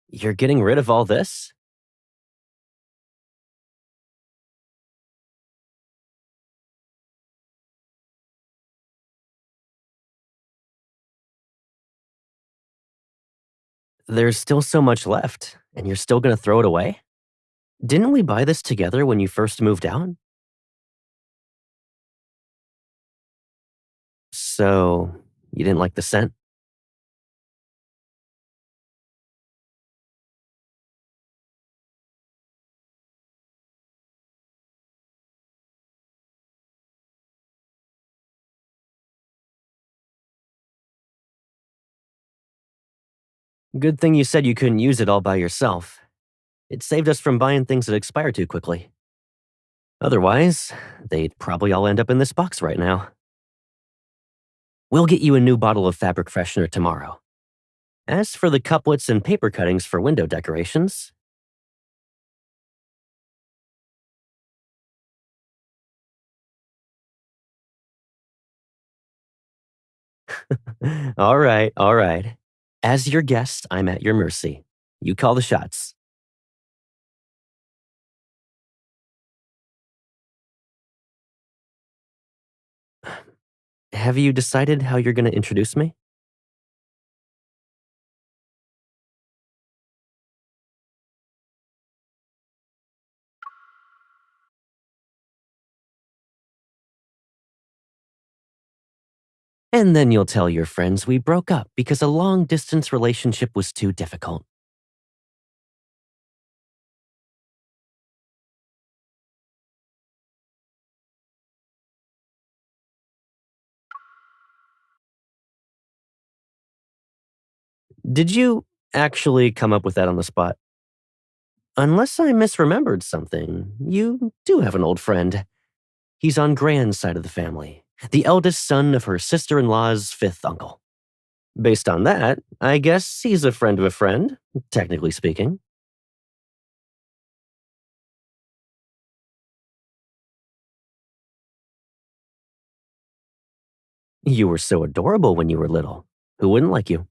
You're getting rid of all this? There's still so much left, and you're still gonna throw it away? Didn't we buy this together when you first moved out? So, you didn't like the scent? Good thing you said you couldn't use it all by yourself. It saved us from buying things that expire too quickly. Otherwise, they'd probably all end up in this box right now. We'll get you a new bottle of fabric freshener tomorrow. As for the couplets and paper cuttings for window decorations, all right. As your guest, I'm at your mercy. You call the shots. Have you decided how you're gonna introduce me? And then you'll tell your friends we broke up because a long distance relationship was too difficult. Did you actually come up with that on the spot? Unless I misremembered something, you do have an old friend. He's on Gran's side of the family, the eldest son of her sister in law's fifth uncle. Based on that, I guess he's a friend of a friend, technically speaking. You were so adorable when you were little. Who wouldn't like you?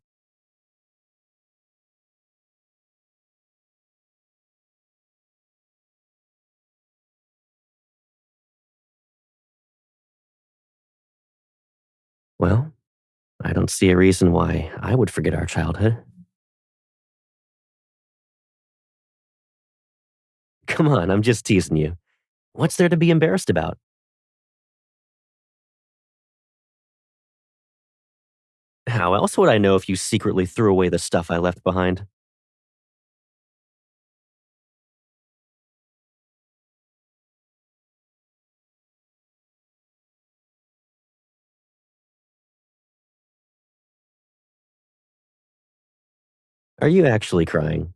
Well, I don't see a reason why I would forget our childhood. Come on, I'm just teasing you. What's there to be embarrassed about? How else would I know if you secretly threw away the stuff I left behind? Are you actually crying?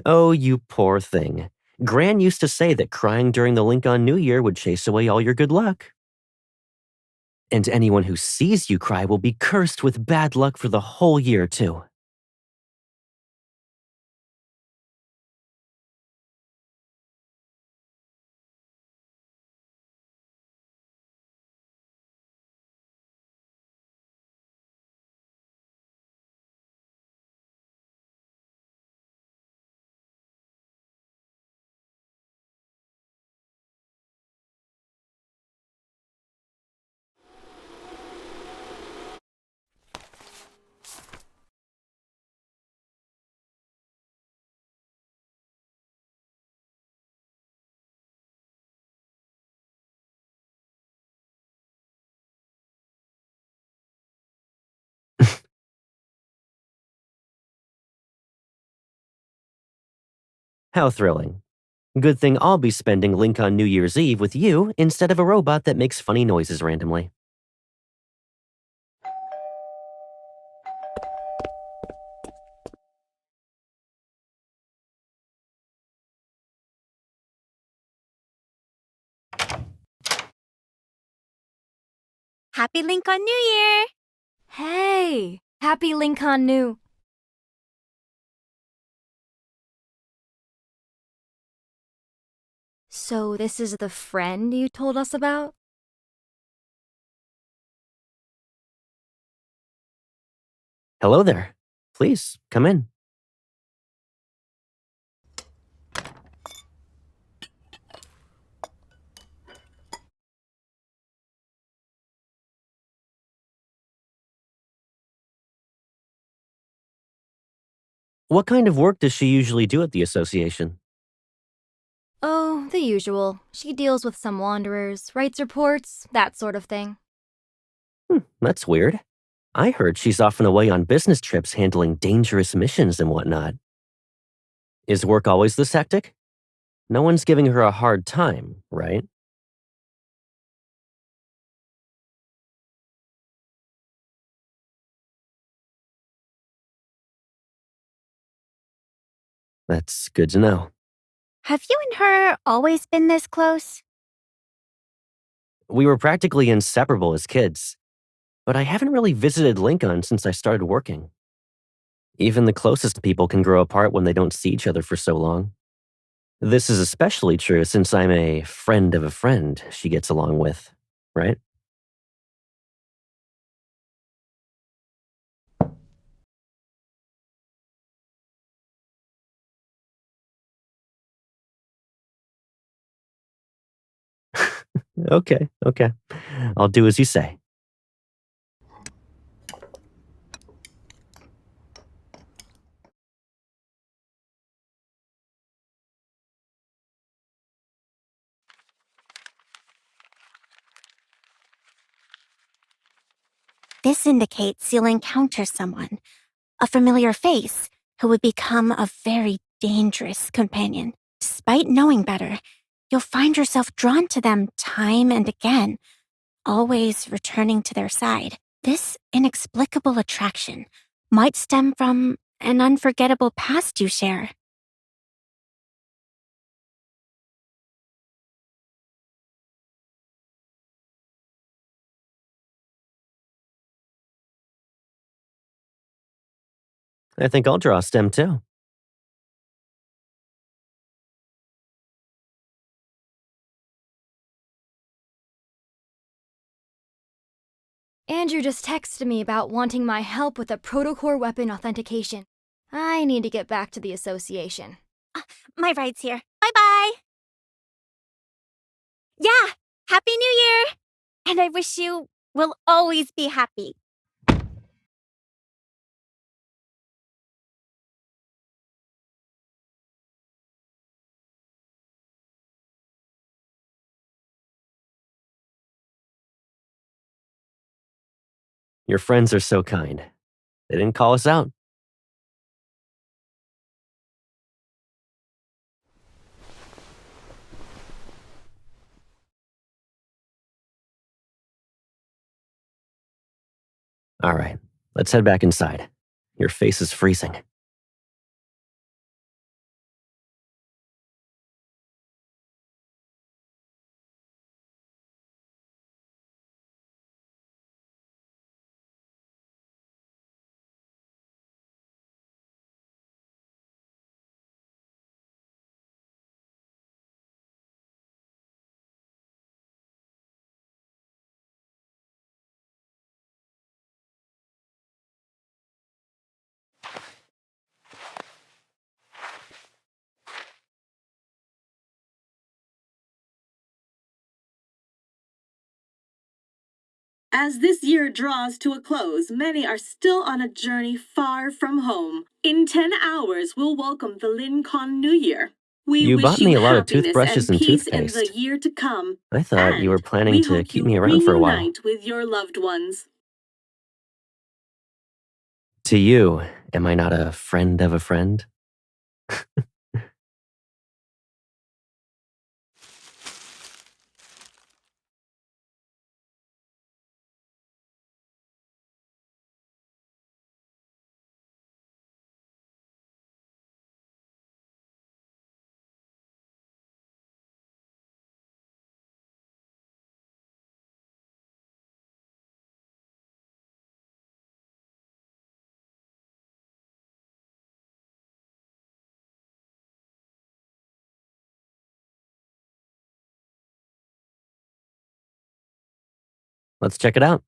Oh, you poor thing. Gran used to say that crying during the Lincoln New Year would chase away all your good luck. And anyone who sees you cry will be cursed with bad luck for the whole year, too. How thrilling. Good thing I'll be spending Lincoln New Year's Eve with you instead of a robot that makes funny noises randomly. Happy Lincoln New Year! Hey! Happy Lincoln New. So this is the friend you told us about? Hello there. Please, come in. What kind of work does she usually do at the association? Oh, the usual. She deals with some wanderers, writes reports, that sort of thing. That's weird. I heard she's often away on business trips handling dangerous missions and whatnot. Is work always this hectic? No one's giving her a hard time, right? That's good to know. Have you and her always been this close? We were practically inseparable as kids, but I haven't really visited Lincoln since I started working. Even the closest people can grow apart when they don't see each other for so long. This is especially true since I'm a friend of a friend she gets along with, right? Okay. I'll do as you say. This indicates you'll encounter someone, a familiar face, who would become a very dangerous companion. Despite knowing better, you'll find yourself drawn to them time and again, always returning to their side. This inexplicable attraction might stem from an unforgettable past you share. I think I'll draw a stem too. Andrew just texted me about wanting my help with a protocore weapon authentication. I need to get back to the association. My ride's here. Bye-bye. Yeah, Happy New Year! And I wish you will always be happy. Your friends are so kind. They didn't call us out. All right, let's head back inside. Your face is freezing. As this year draws to a close, many are still on a journey far from home. In 10 hours, we'll welcome the Lincoln New Year. We You wish bought you me a lot of happiness toothbrushes and and peace in the toothpaste. year to come. I thought you were And planning we to hope keep you me around for a while. reunite with your loved ones. To you, am I not a friend of a friend? Let's check it out.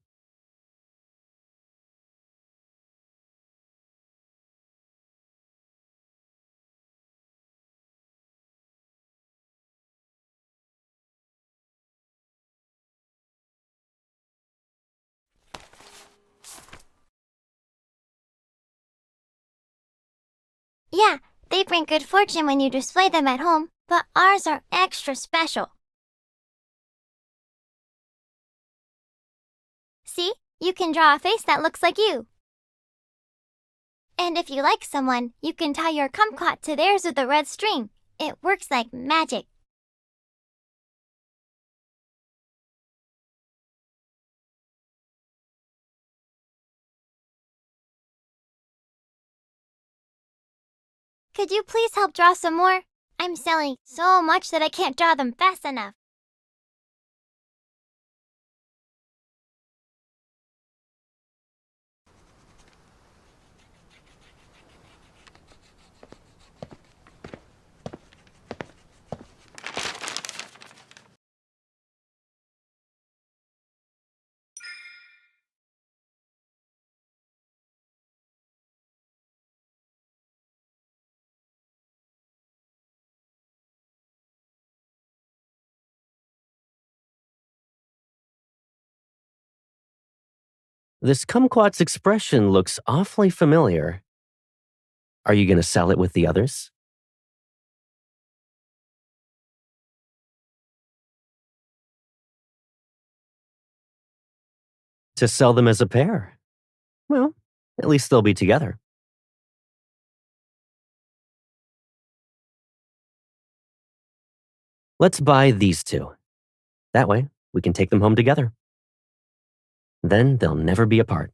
Yeah, they bring good fortune when you display them at home, but ours are extra special. See? You can draw a face that looks like you. And if you like someone, you can tie your kumquat to theirs with a red string. It works like magic. Could you please help draw some more? I'm selling so much that I can't draw them fast enough. This kumquat's expression looks awfully familiar. Are you going to sell it with the others? To sell them as a pair? Well, at least they'll be together. Let's buy these two. That way, we can take them home together. Then they'll never be apart.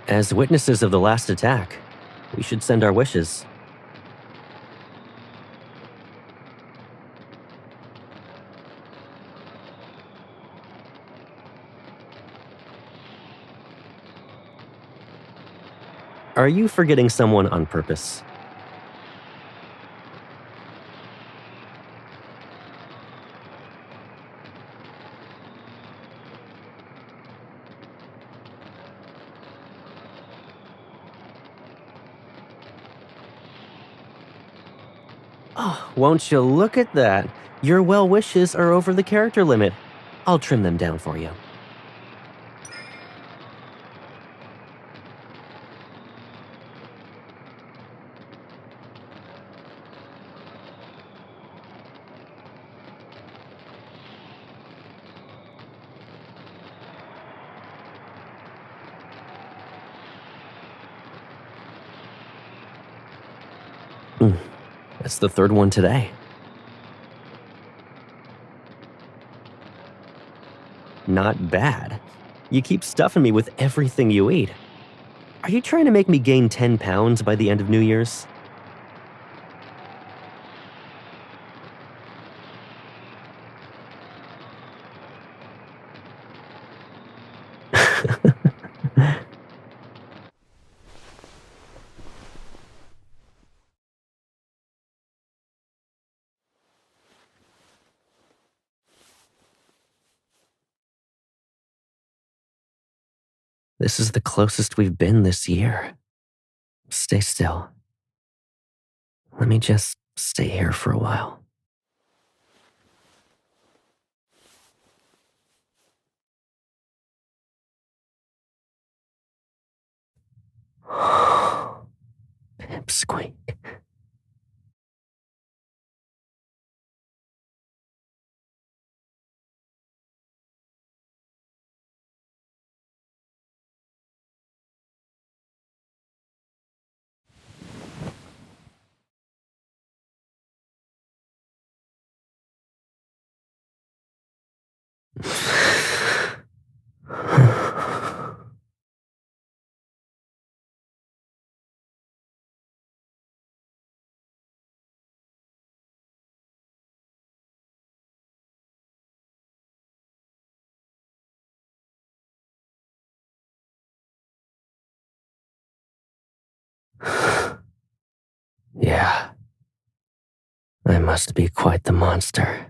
As witnesses of the last attack, we should send our wishes. Are you forgetting someone on purpose? Oh, won't you look at that? Your well wishes are over the character limit. I'll trim them down for you. That's the third one today. Not bad. You keep stuffing me with everything you eat. Are you trying to make me gain 10 pounds by the end of New Year's? This is the closest we've been this year. Stay still. Let me just stay here for a while. Pipsqueak. Yeah, I must be quite the monster.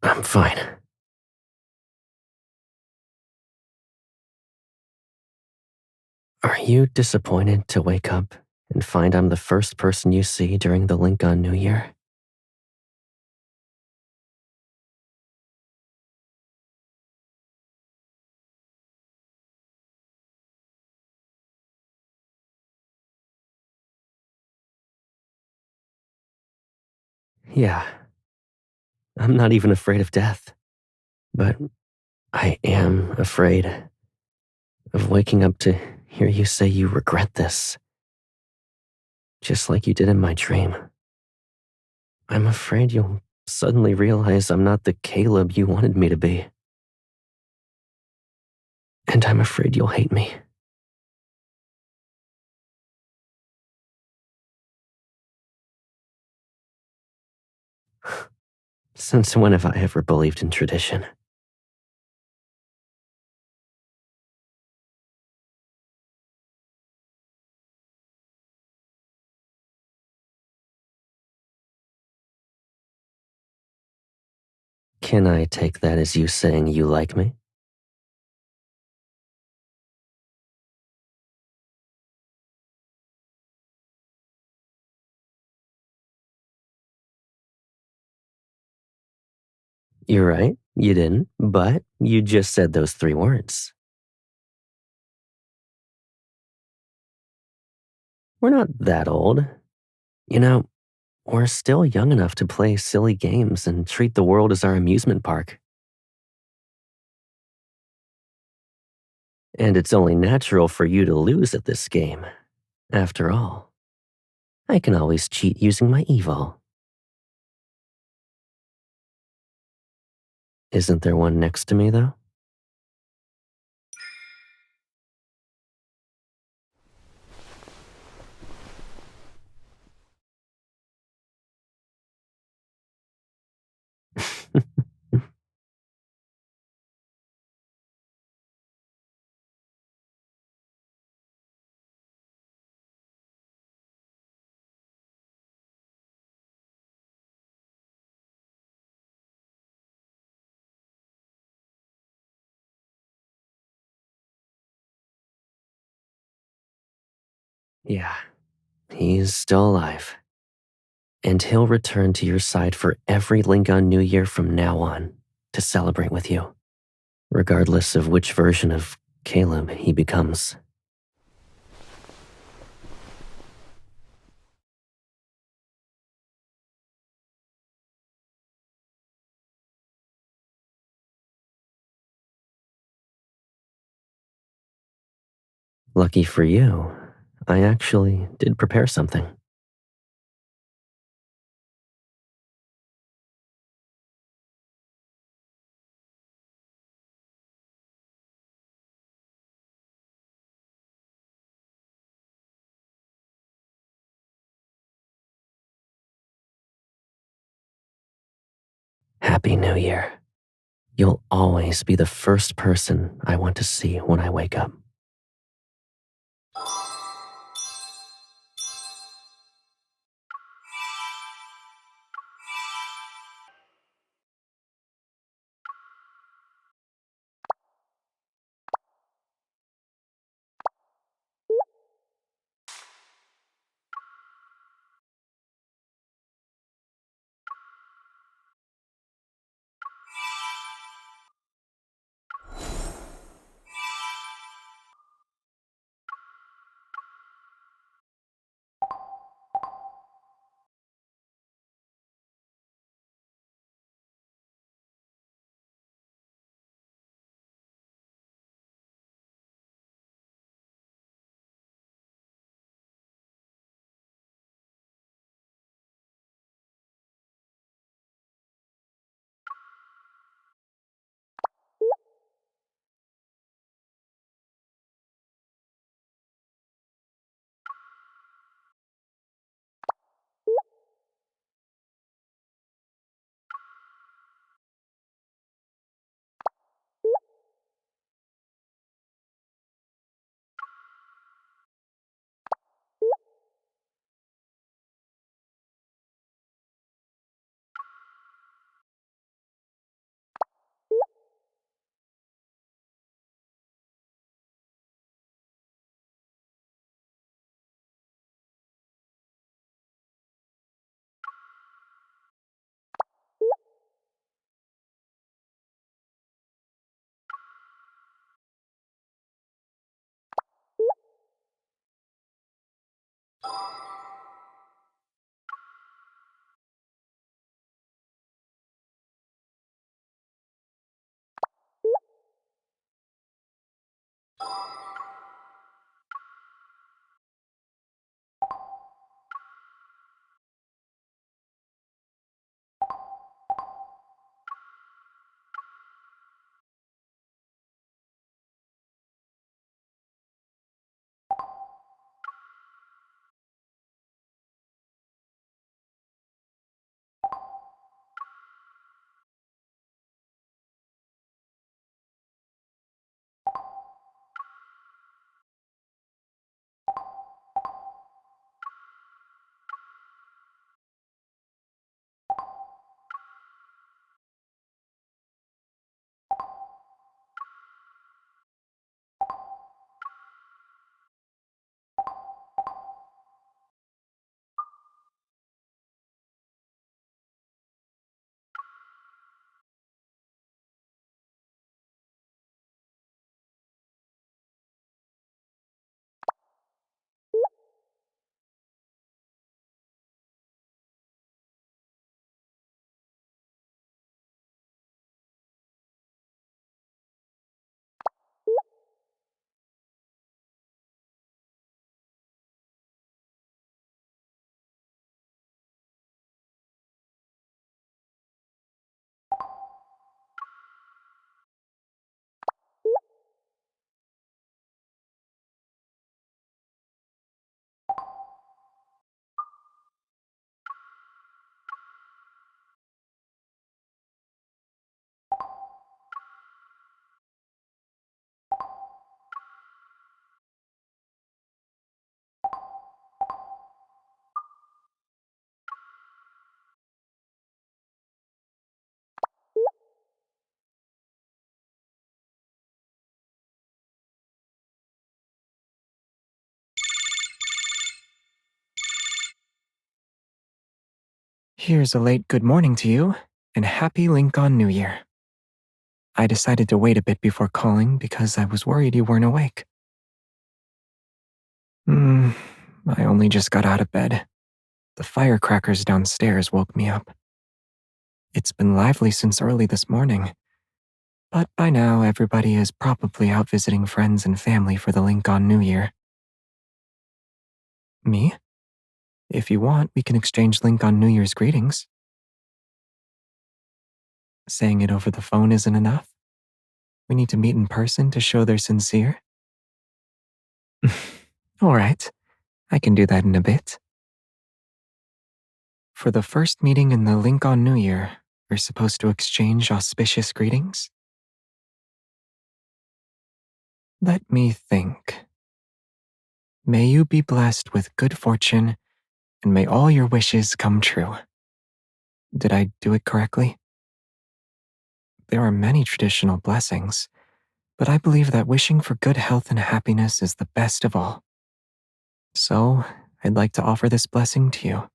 I'm fine. Are you disappointed to wake up and find I'm the first person you see during the Lincoln New Year? Yeah, I'm not even afraid of death, but I am afraid of waking up to hear you say you regret this, just like you did in my dream. I'm afraid you'll suddenly realize I'm not the Caleb you wanted me to be. And I'm afraid you'll hate me. Since when have I ever believed in tradition? Can I take that as you saying you like me? You're right, you didn't, but you just said those 3 words. We're not that old. You know, we're still young enough to play silly games and treat the world as our amusement park. And it's only natural for you to lose at this game. After all, I can always cheat using my Evo. Isn't there one next to me, though? Yeah, he's still alive. And he'll return to your side for every Lingon New Year from now on to celebrate with you, regardless of which version of Caleb he becomes. Lucky for you, I actually did prepare something. Happy New Year. You'll always be the first person I want to see when I wake up. Here's a late good morning to you, and happy Lincoln New Year. I decided to wait a bit before calling because I was worried you weren't awake. I only just got out of bed. The firecrackers downstairs woke me up. It's been lively since early this morning, but by now everybody is probably out visiting friends and family for the Lincoln New Year. Me? If you want, we can exchange Lincoln New Year's greetings. Saying it over the phone isn't enough. We need to meet in person to show they're sincere. All right, I can do that in a bit. For the first meeting in the Lincoln New Year, we're supposed to exchange auspicious greetings? Let me think. May you be blessed with good fortune, and may all your wishes come true. Did I do it correctly? There are many traditional blessings, but I believe that wishing for good health and happiness is the best of all. So, I'd like to offer this blessing to you.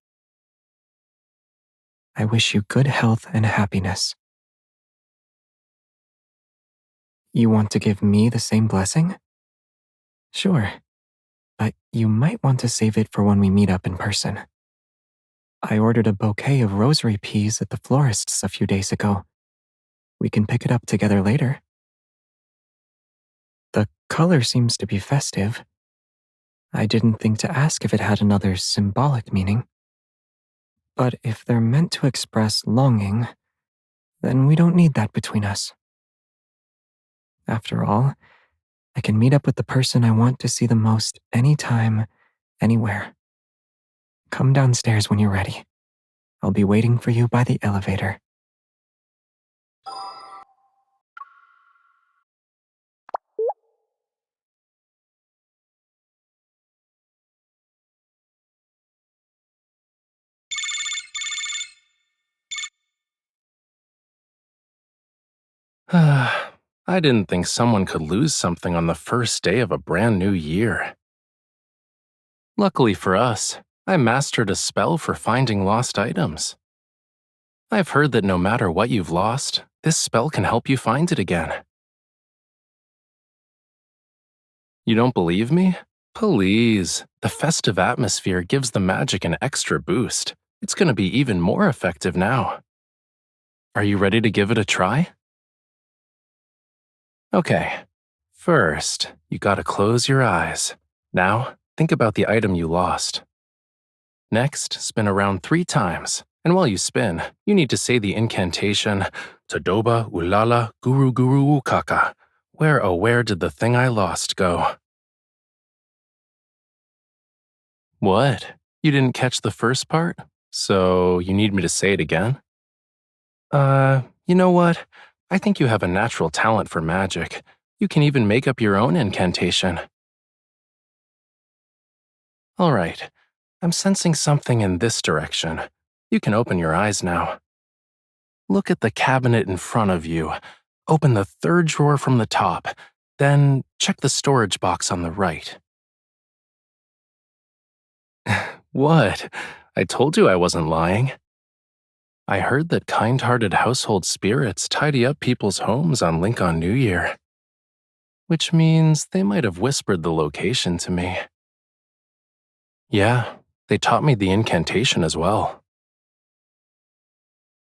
I wish you good health and happiness. You want to give me the same blessing? Sure, but you might want to save it for when we meet up in person. I ordered a bouquet of rosary peas at the florist's a few days ago. We can pick it up together later. The color seems to be festive. I didn't think to ask if it had another symbolic meaning. But if they're meant to express longing, then we don't need that between us. After all, I can meet up with the person I want to see the most anytime, anywhere. Come downstairs when you're ready. I'll be waiting for you by the elevator. I didn't think someone could lose something on the first day of a brand new year. Luckily for us, I mastered a spell for finding lost items. I've heard that no matter what you've lost, this spell can help you find it again. You don't believe me? Please, the festive atmosphere gives the magic an extra boost. It's going to be even more effective now. Are you ready to give it a try? Okay. First, you gotta close your eyes. Now, think about the item you lost. Next, spin around 3 times. And while you spin, you need to say the incantation, Tadoba Ulala Guru Guru Ukaka. Where, oh, where did the thing I lost go? What? You didn't catch the first part? So you need me to say it again? You know what? I think you have a natural talent for magic. You can even make up your own incantation. All right, I'm sensing something in this direction. You can open your eyes now. Look at the cabinet in front of you. Open the 3rd drawer from the top. Then check the storage box on the right. What? I told you I wasn't lying. I heard that kind-hearted household spirits tidy up people's homes on Lincoln New Year. Which means they might have whispered the location to me. Yeah, they taught me the incantation as well.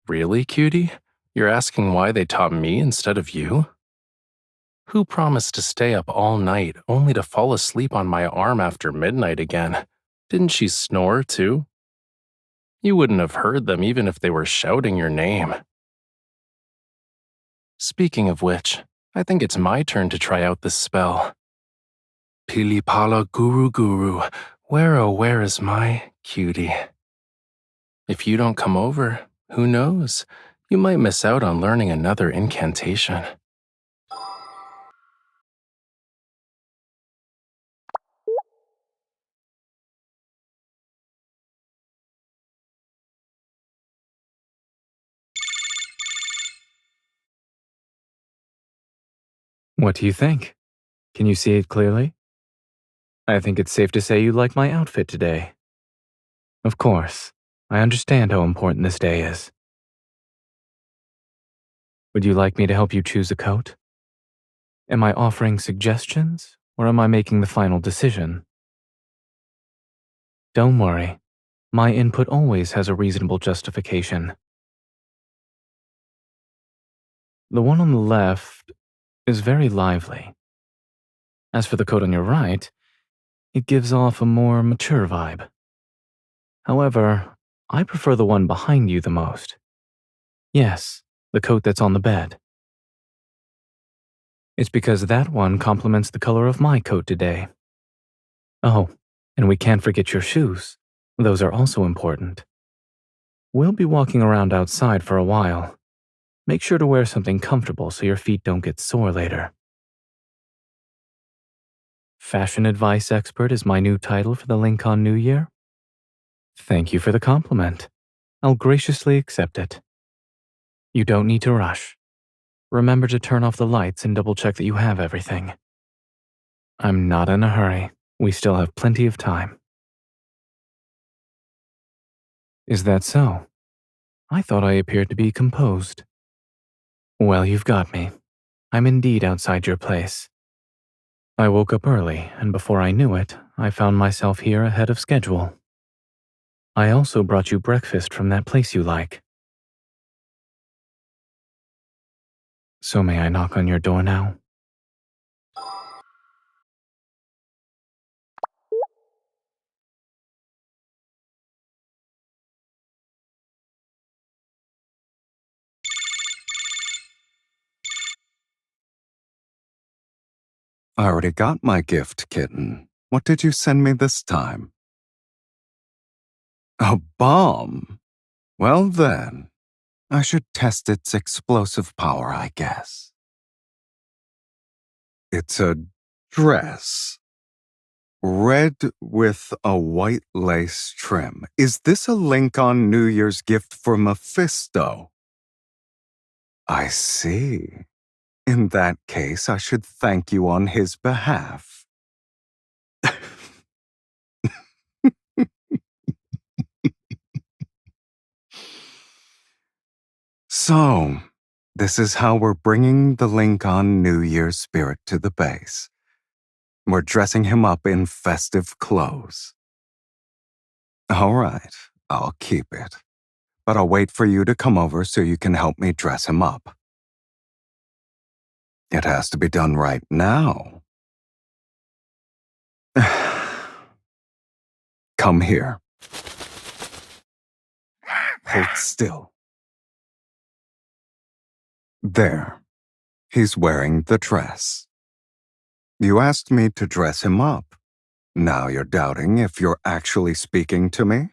Really, cutie? You're asking why they taught me instead of you? Who promised to stay up all night only to fall asleep on my arm after midnight again? Didn't she snore too? You wouldn't have heard them even if they were shouting your name. Speaking of which, I think it's my turn to try out this spell. Pilipala Guru Guru, where oh where is my cutie? If you don't come over, who knows? You might miss out on learning another incantation. What do you think? Can you see it clearly? I think it's safe to say you like my outfit today. Of course, I understand how important this day is. Would you like me to help you choose a coat? Am I offering suggestions, or am I making the final decision? Don't worry, my input always has a reasonable justification. The one on the left is very lively. As for the coat on your right, it gives off a more mature vibe. However, I prefer the one behind you the most. Yes, the coat that's on the bed. It's because that one complements the color of my coat today. Oh, and we can't forget your shoes. Those are also important. We'll be walking around outside for a while. Make sure to wear something comfortable so your feet don't get sore later. Fashion advice expert is my new title for the Lincoln New Year. Thank you for the compliment. I'll graciously accept it. You don't need to rush. Remember to turn off the lights and double-check that you have everything. I'm not in a hurry. We still have plenty of time. Is that so? I thought I appeared to be composed. Well, you've got me. I'm indeed outside your place. I woke up early, and before I knew it, I found myself here ahead of schedule. I also brought you breakfast from that place you like. So may I knock on your door now? I already got my gift, kitten. What did you send me this time? A bomb? Well then, I should test its explosive power, I guess. It's a dress. Red with a white lace trim. Is this a Lincoln New Year's gift for Mephisto? I see. In that case, I should thank you on his behalf. So, this is how we're bringing the Lincoln New Year spirit to the base. We're dressing him up in festive clothes. All right, I'll keep it. But I'll wait for you to come over so you can help me dress him up. It has to be done right now. Come here. Hold still. There. He's wearing the dress. You asked me to dress him up. Now you're doubting if you're actually speaking to me?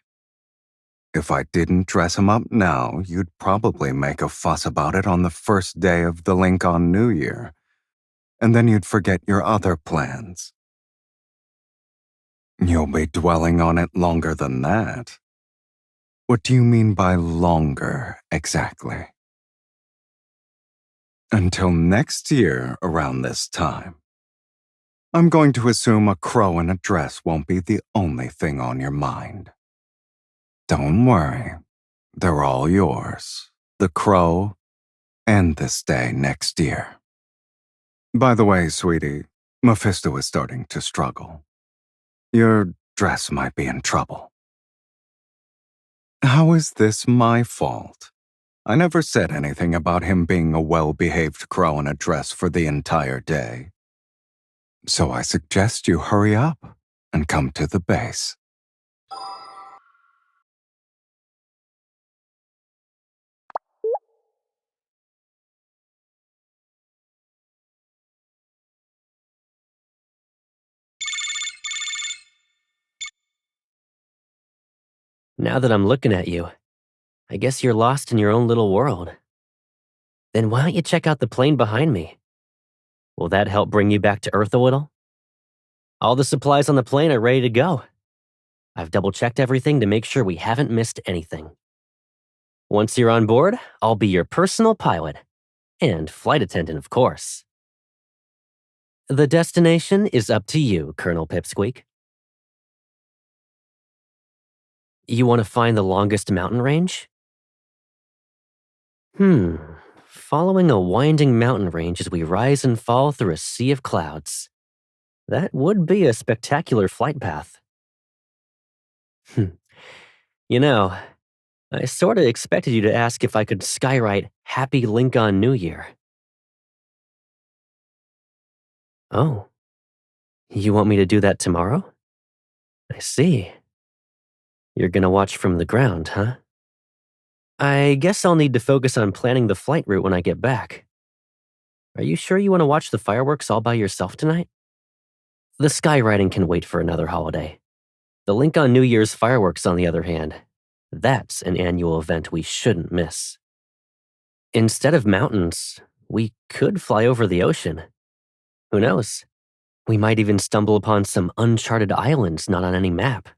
If I didn't dress him up now, you'd probably make a fuss about it on the first day of the Lincoln New Year, and then you'd forget your other plans. You'll be dwelling on it longer than that. What do you mean by longer, exactly? Until next year around this time. I'm going to assume a crow in a dress won't be the only thing on your mind. Don't worry. They're all yours. The crow and this day next year. By the way, sweetie, Mephisto is starting to struggle. Your dress might be in trouble. How is this my fault? I never said anything about him being a well-behaved crow in a dress for the entire day. So I suggest you hurry up and come to the base. Now that I'm looking at you, I guess you're lost in your own little world. Then why don't you check out the plane behind me? Will that help bring you back to Earth a little? All the supplies on the plane are ready to go. I've double-checked everything to make sure we haven't missed anything. Once you're on board, I'll be your personal pilot. And flight attendant, of course. The destination is up to you, Colonel Pipsqueak. You want to find the longest mountain range? Following a winding mountain range as we rise and fall through a sea of clouds. That would be a spectacular flight path. You know, I sorta expected you to ask if I could skywrite Happy Lincoln New Year. Oh, you want me to do that tomorrow? I see. You're gonna watch from the ground, huh? I guess I'll need to focus on planning the flight route when I get back. Are you sure you want to watch the fireworks all by yourself tonight? The skywriting can wait for another holiday. The Lincoln New Year's fireworks, on the other hand, that's an annual event we shouldn't miss. Instead of mountains, we could fly over the ocean. Who knows? We might even stumble upon some uncharted islands not on any map.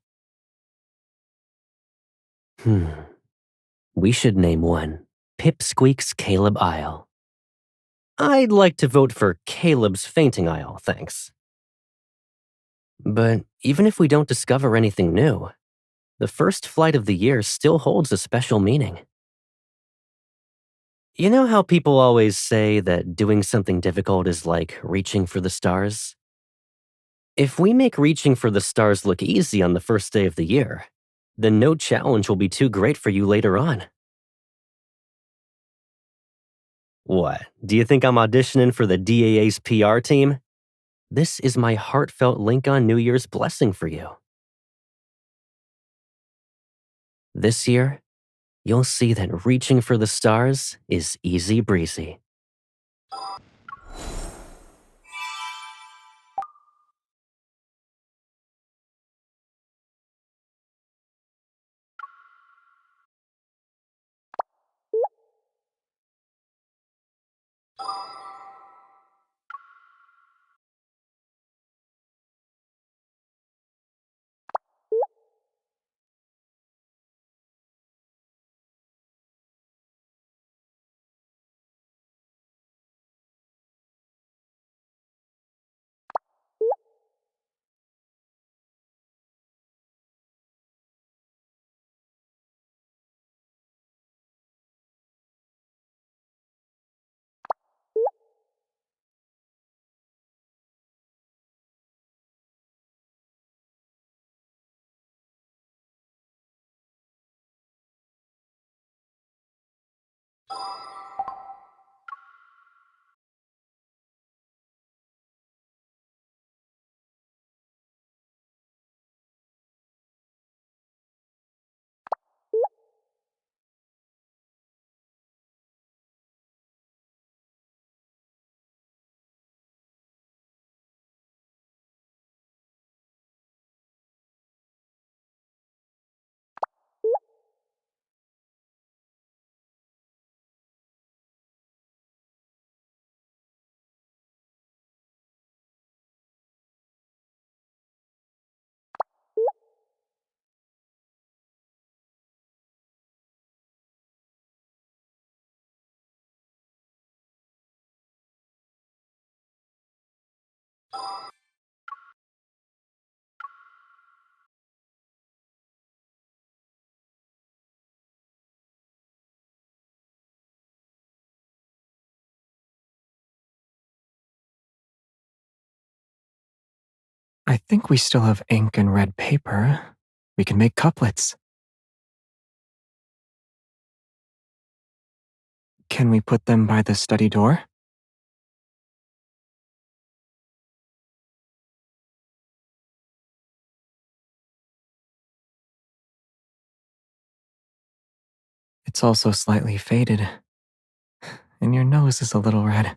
We should name one Pipsqueak's Caleb Isle. I'd like to vote for Caleb's Fainting Isle, thanks. But even if we don't discover anything new, the first flight of the year still holds a special meaning. You know how people always say that doing something difficult is like reaching for the stars? If we make reaching for the stars look easy on the first day of the year, then no challenge will be too great for you later on. What, do you think I'm auditioning for the DAA's PR team? This is my heartfelt Lincoln New Year's blessing for you. This year, you'll see that reaching for the stars is easy breezy. I think we still have ink and red paper. We can make couplets. Can we put them by the study door? It's also slightly faded, and your nose is a little red.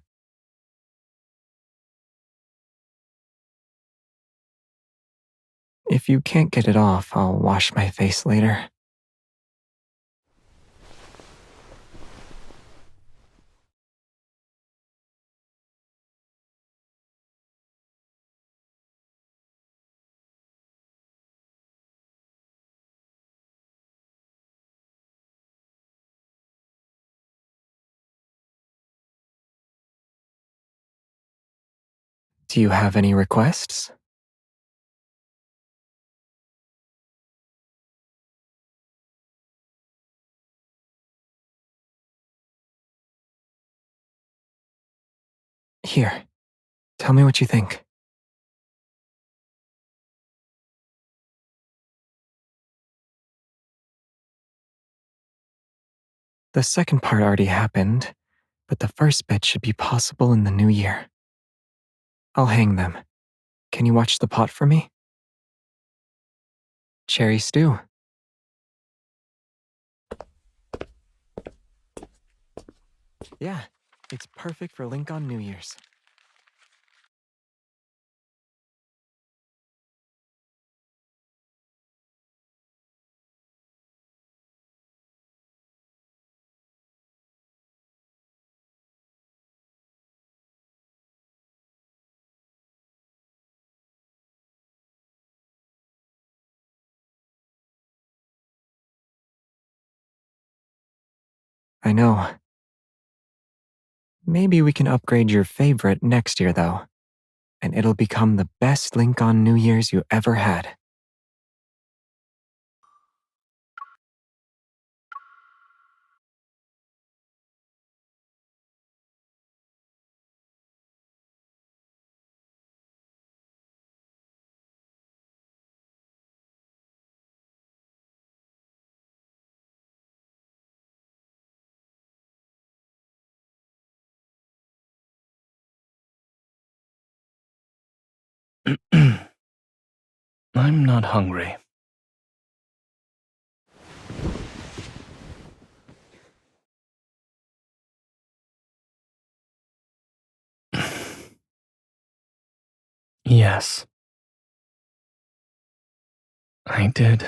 If you can't get it off, I'll wash my face later. Do you have any requests? Here, tell me what you think. The second part already happened, but the first bit should be possible in the new year. I'll hang them. Can you watch the pot for me? Cherry stew. Yeah, it's perfect for Link on New Year's. I know. Maybe we can upgrade your favorite next year, though, and it'll become the best Link on New Year's you ever had. I'm not hungry. Yes, I did.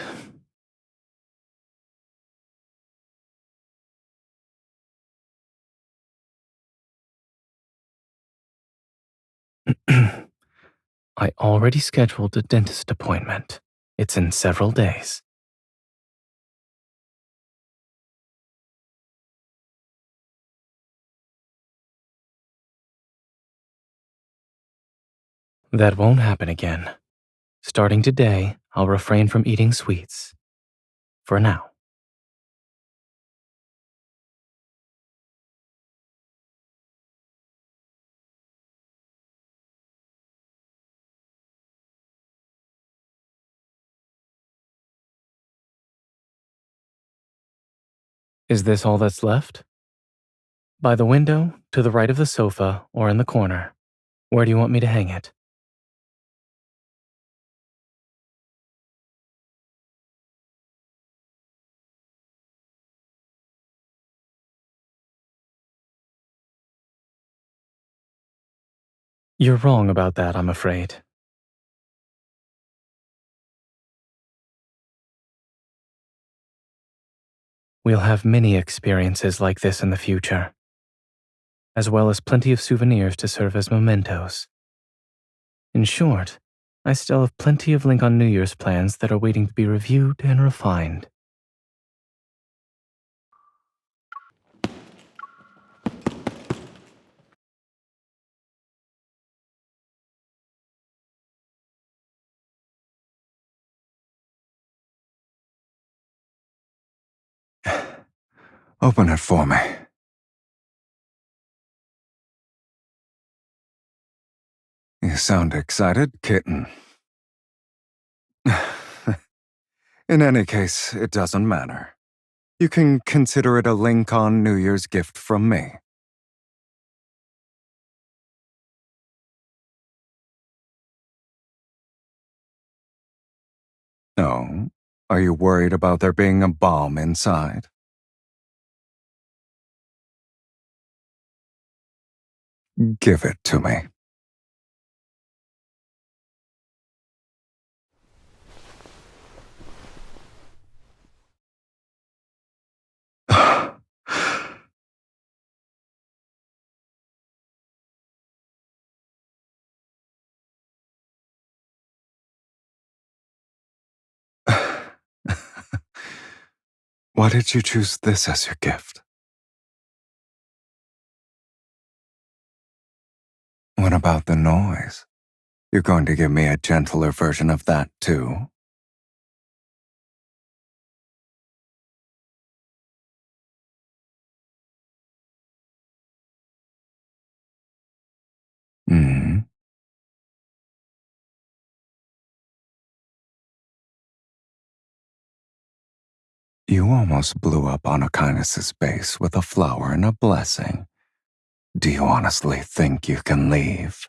I already scheduled a dentist appointment. It's in several days. That won't happen again. Starting today, I'll refrain from eating sweets. For now. Is this all that's left? By the window, to the right of the sofa, or in the corner. Where do you want me to hang it? You're wrong about that, I'm afraid. We'll have many experiences like this in the future, as well as plenty of souvenirs to serve as mementos. In short, I still have plenty of Lincoln New Year's plans that are waiting to be reviewed and refined. Open it for me. You sound excited, kitten. In any case, it doesn't matter. You can consider it a Lincoln New Year's gift from me. Oh, are you worried about there being a bomb inside? Give it to me. Why did you choose this as your gift? What about the noise? You're going to give me a gentler version of that, too? Hmm. You almost blew up Anakinus' base with a flower and a blessing. Do you honestly think you can leave?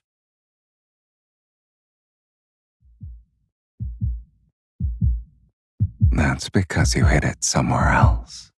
That's because you hid it somewhere else.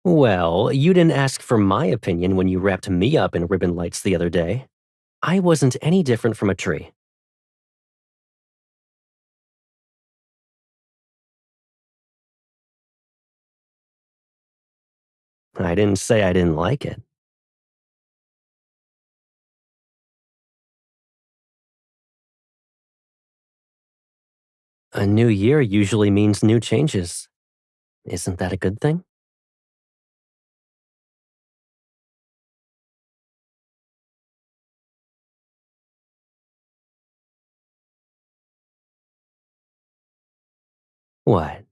Well, you didn't ask for my opinion when you wrapped me up in ribbon lights the other day. I wasn't any different from a tree. I didn't say I didn't like it. A new year usually means new changes. Isn't that a good thing? What?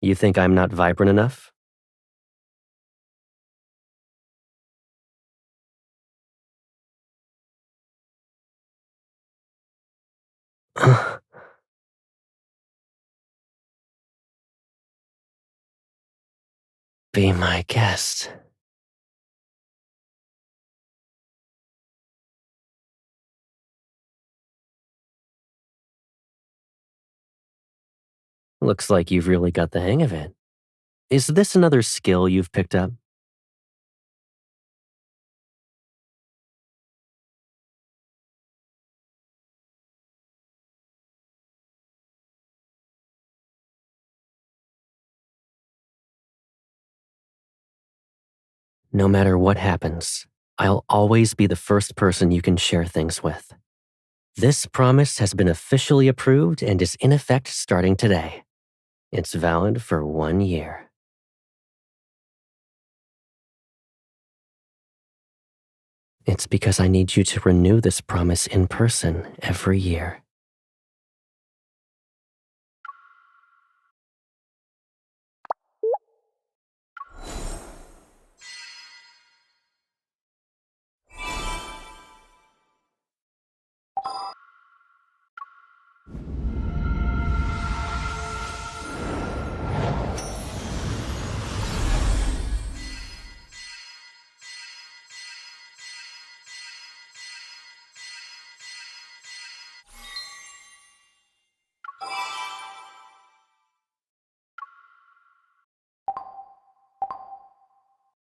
You think I'm not vibrant enough? Be my guest. Looks like you've really got the hang of it. Is this another skill you've picked up? No matter what happens, I'll always be the first person you can share things with. This promise has been officially approved and is in effect starting today. It's valid for 1 year. It's because I need you to renew this promise in person every year.